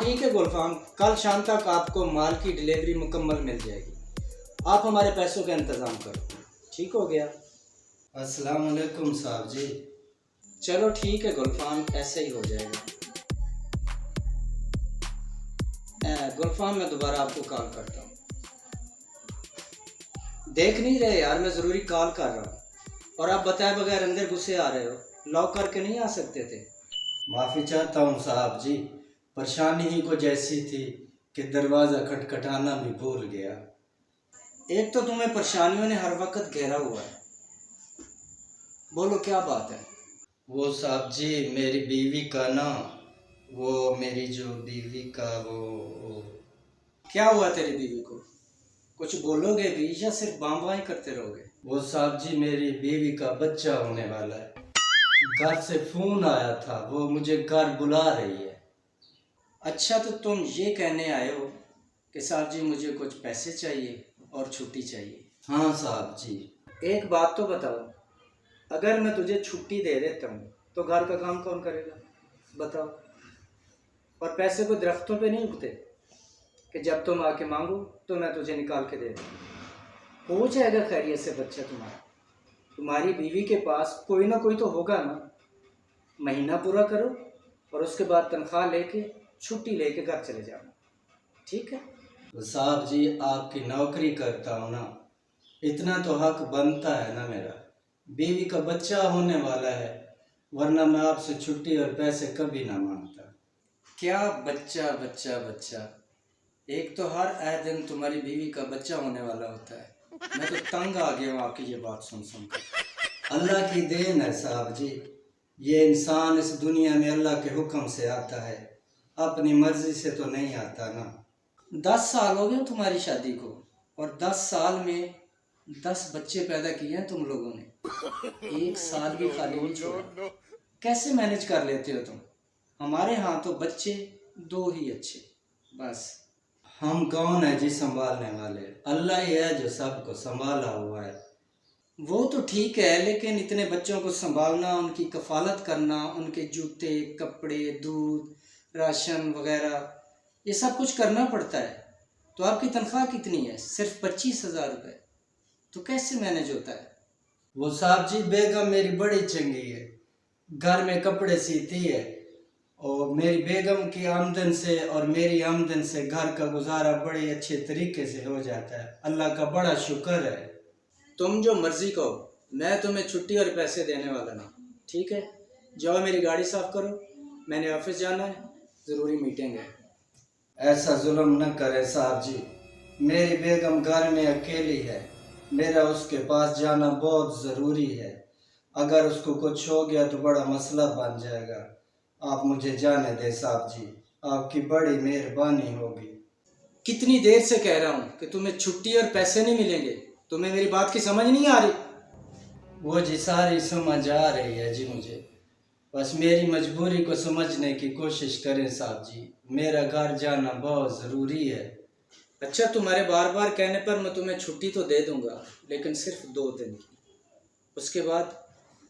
ठीक है गुलफाम, कल शाम तक आपको माल की डिलीवरी मुकम्मल मिल जाएगी। आप हमारे पैसों का इंतज़ाम करो। ठीक हो गया? अस्सलाम वालेकुम साहब जी। चलो ठीक है गुलफाम, ऐसे ही हो जाएगा। गुलफाम मैं दोबारा आपको कॉल करता हूँ। देख नहीं रहे यार, मैं ज़रूरी कॉल कर रहा हूँ और आप बताए बगैर अंदर घुसे आ रहे हो। लॉक करके नहीं आ सकते थे? माफ़ी चाहता हूँ साहब जी, परेशानी ही कुछ ऐसी थी कि दरवाज़ा खटखटाना भी भूल गया। एक तो तुम्हें परेशानियों ने हर वक्त घेरा हुआ है। बोलो क्या बात है? वो साहब जी, मेरी बीवी का ना, वो मेरी जो बीवी का वो क्या हुआ तेरी बीवी को? कुछ बोलोगे भी या सिर्फ बाम करते रहोगे? वो साहब जी, मेरी बीवी का बच्चा होने वाला है। घर से फ़ोन आया था, वो मुझे घर बुला रही है। अच्छा, तो तुम ये कहने आए हो कि साहब जी मुझे कुछ पैसे चाहिए और छुट्टी चाहिए? हाँ साहब जी। एक बात तो बताओ, अगर मैं तुझे छुट्टी दे देता हूँ तो घर का काम कौन करेगा? बताओ। और पैसे को दरख्तों पे नहीं उगते कि जब तुम आके मांगो तो मैं तुझे निकाल के दे दूँ। हो जाएगा खैरियत से बच्चा तुम्हारा। तुम्हारी बीवी के पास कोई ना कोई तो होगा ना। महीना पूरा करो और उसके बाद तनख्वाह लेके छुट्टी लेके घर चले जाना। ठीक है? तो साहब जी, आपकी नौकरी करता हूँ ना, इतना तो हक बनता है ना मेरा। बीवी का बच्चा होने वाला है, वरना मैं आपसे छुट्टी और पैसे कभी ना मांगता। क्या बच्चा बच्चा बच्चा? एक तो हर आए दिन तुम्हारी बीवी का बच्चा होने वाला होता है। मैं तो तंग आ गया हूँ आपकी ये बात सुन सुन कर। अल्लाह की देन है साहब जी, ये इंसान इस दुनिया में अल्लाह के हुक्म से आता है, अपनी मर्जी से तो नहीं आता ना। 10 साल हो गए तुम्हारी शादी को और 10 साल में 10 बच्चे पैदा किए हैं तुम लोगों ने। एक साल भी खाली नहीं छोड़ा। कैसे मैनेज कर लेते हो तुम? हमारे यहाँ तो बच्चे 2 ही अच्छे, बस। हम कौन है जी संभालने वाले? अल्लाह ही है जो सबको संभाला हुआ है। वो तो ठीक है, लेकिन इतने बच्चों को संभालना, उनकी कफालत करना, उनके जूते कपड़े दूध राशन वगैरह, ये सब कुछ करना पड़ता है। तो आपकी तनख्वाह कितनी है? सिर्फ 25,000 रुपये। तो कैसे मैनेज होता है? वो साहब जी, बेगम मेरी बड़ी चंगी है, घर में कपड़े सीती है और मेरी बेगम की आमदन से और मेरी आमदन से घर का गुजारा बड़े अच्छे तरीके से हो जाता है। अल्लाह का बड़ा शुक्र है। तुम जो मर्जी कहो, मैं तुम्हें छुट्टी और पैसे देने वाला ना। ठीक है, जाओ मेरी गाड़ी साफ करो, मैंने ऑफिस जाना है, ज़रूरी मीटिंग है। ऐसा जुल्म न करें साहब जी, मेरी बेगम घर में अकेली है, मेरा उसके पास जाना बहुत ज़रूरी है। अगर उसको कुछ हो गया तो बड़ा मसला बन जाएगा। आप मुझे जाने दें साहब जी, आपकी बड़ी मेहरबानी होगी। कितनी देर से कह रहा हूँ कि तुम्हें छुट्टी और पैसे नहीं मिलेंगे। तुम्हें मेरी बात की समझ नहीं आ रही? वो जी सारी समझ आ रही है जी मुझे, बस मेरी मजबूरी को समझने की कोशिश करें साहब जी, मेरा घर जाना बहुत ज़रूरी है। अच्छा, तुम्हारे बार बार कहने पर मैं तुम्हें छुट्टी तो दे दूंगा, लेकिन सिर्फ 2 दिन की। उसके बाद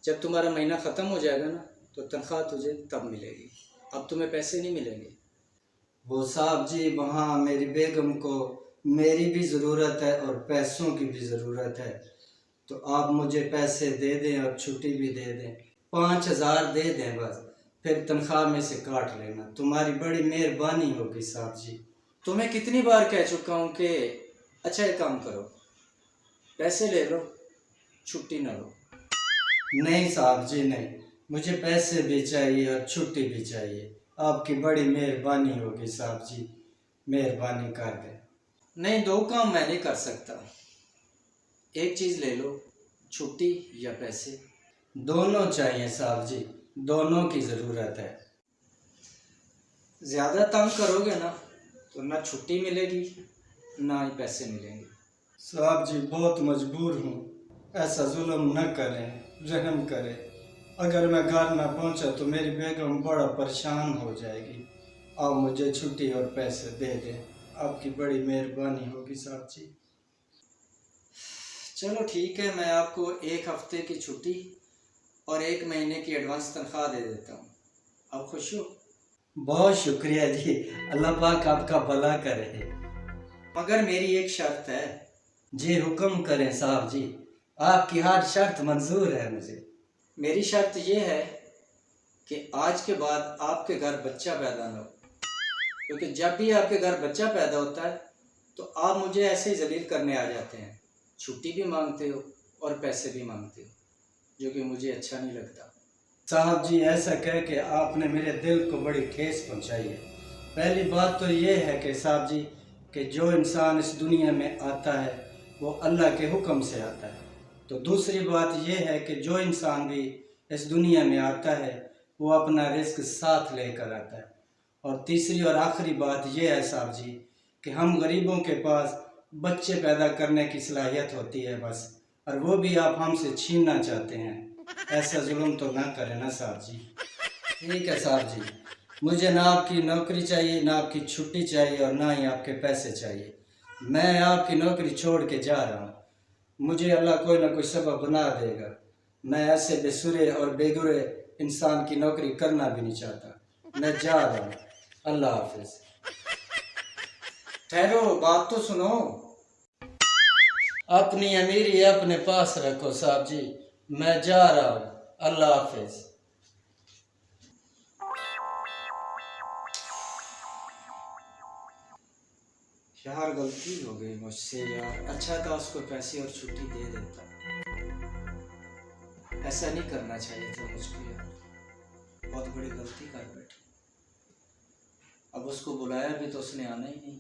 जब तुम्हारा महीना ख़त्म हो जाएगा ना, तो तनख्वाह तुझे तब मिलेगी। अब तुम्हें पैसे नहीं मिलेंगे। वो साहब जी, वहाँ मेरी बेगम को मेरी भी ज़रूरत है और पैसों की भी ज़रूरत है, तो आप मुझे पैसे दे दें और छुट्टी भी दे दें। 5,000 दे दें बस, फिर तनख्वाह में से काट लेना। तुम्हारी बड़ी मेहरबानी होगी साहब जी। तुम्हें कितनी बार कह चुका हूँ कि अच्छा एक काम करो, पैसे ले लो, छुट्टी ना लो। नहीं साहब जी नहीं, मुझे पैसे भी चाहिए और छुट्टी भी चाहिए। आपकी बड़ी मेहरबानी होगी साहब जी, मेहरबानी कर दें। नहीं, 2 काम मैं नहीं कर सकता। एक चीज़ ले लो, छुट्टी या पैसे। दोनों चाहिए साहब जी, दोनों की ज़रूरत है। ज़्यादा तंग करोगे ना तो ना छुट्टी मिलेगी ना ही पैसे मिलेंगे। साहब जी बहुत मजबूर हूँ, ऐसा जुल्म न करें, रहम करें। अगर मैं घर ना पहुँचा तो मेरी बेगम बड़ा परेशान हो जाएगी। आप मुझे छुट्टी और पैसे दे दें, आपकी बड़ी मेहरबानी होगी साहब जी। चलो ठीक है, मैं आपको 1 हफ्ते की छुट्टी और 1 महीने की एडवांस तनख्वाह दे देता हूँ। आप खुश हो? बहुत शुक्रिया जी, अल्लाह पाक आपका भला करे। मगर मेरी एक शर्त है। जी हुक्म करें साहब जी, आपकी हर शर्त मंजूर है मुझे। मेरी शर्त ये है कि आज के बाद आपके घर बच्चा पैदा ना हो, क्योंकि जब भी आपके घर बच्चा पैदा होता है तो आप मुझे ऐसे ही जलील करने आ जाते हैं, छुट्टी भी मांगते हो और पैसे भी मांगते हो, जो कि मुझे अच्छा नहीं लगता। साहब जी ऐसा कह के आपने मेरे दिल को बड़ी ठेस पहुंचाई है। पहली बात तो ये है कि साहब जी कि जो इंसान इस दुनिया में आता है वो अल्लाह के हुक्म से आता है। तो दूसरी बात ये है कि जो इंसान भी इस दुनिया में आता है वो अपना रिस्क साथ लेकर आता है। और तीसरी और आखिरी बात यह है साहब जी कि हम गरीबों के पास बच्चे पैदा करने की सलाहियत होती है बस, और वो भी आप हमसे छीनना चाहते हैं। ऐसा जुल्म तो ना करें ना साहब जी। ठीक है साहब जी, मुझे ना आपकी नौकरी चाहिए, ना आपकी छुट्टी चाहिए और ना ही आपके पैसे चाहिए। मैं आपकी नौकरी छोड़ के जा रहा हूँ। मुझे अल्लाह कोई ना कोई सबब बना देगा। मैं ऐसे बेसुरे और बेगुरे इंसान की नौकरी करना भी नहीं चाहता। मैं जा रहा हूँ। अल्लाह हाफिज। ठहरो, बात तो सुनो। अपनी अमीरी अपने पास रखो साहब जी, मैं जा रहा हूँ। अल्लाह हाफिज। यार गलती हो गई मुझसे यार, अच्छा था उसको पैसे और छुट्टी दे देता। ऐसा नहीं करना चाहिए था मुझको यार, बहुत बड़ी गलती कर बैठी। अब उसको बुलाया भी तो उसने आना ही नहीं।